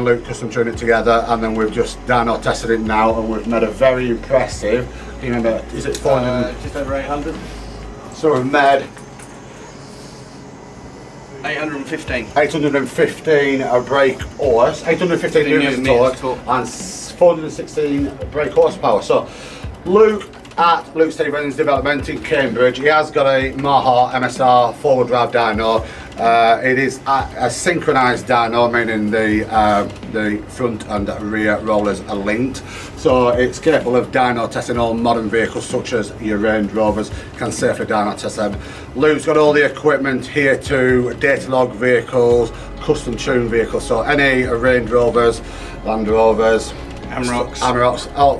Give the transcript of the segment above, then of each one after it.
and Luke custom tuned it together, and then we've just dyno tested it now, and we've made a very impressive, do you remember, is it 400? Just over 800. So we've made 815 brake horse, 815 newton torque, and 416 brake horsepower. So Luke at Luke Stevens Development in Cambridge, he has got a MAHA MSR four-wheel drive dyno. It is a synchronised dyno, meaning the front and rear rollers are linked. So it's capable of dyno testing all modern vehicles such as your Range Rovers, can safely dyno test them. Luke's got all the equipment here to data log vehicles, custom tune vehicles, so any Range Rovers, Land Rovers, Amarocks,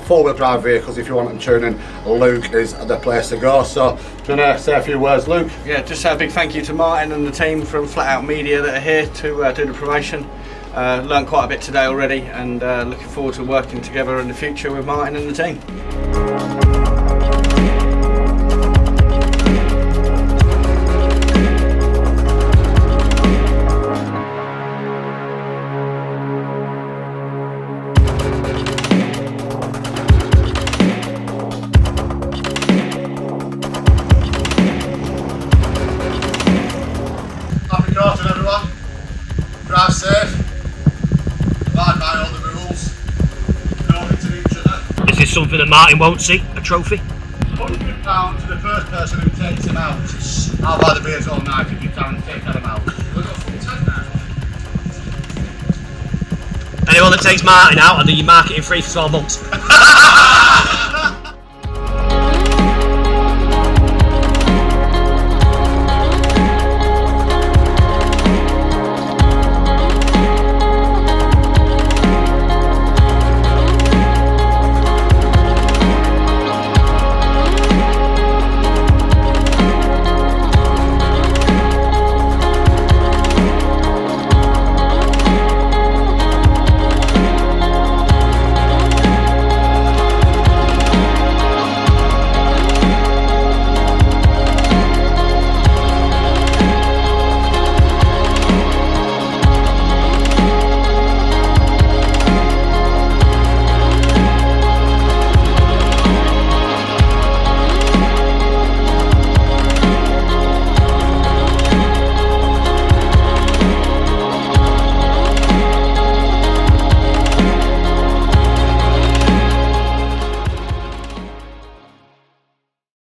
four-wheel drive vehicles, if you want them tuning, Luke is the place to go. So, do you want to say a few words, Luke? Yeah, just say a big thank you to Martin and the team from Flat Out Media that are here to do the promotion. Learned quite a bit today already, and looking forward to working together in the future with Martin and the team. Happy karting, everyone. Drive safe. Abide by all the rules. Don't hit each other. Is this something that Martin won't see? A trophy? £100 to the first person who takes him out. I'll buy the beers all night if you can take them out. We've got full tent now. Anyone that takes Martin out, I'll do your marketing free for 12 months.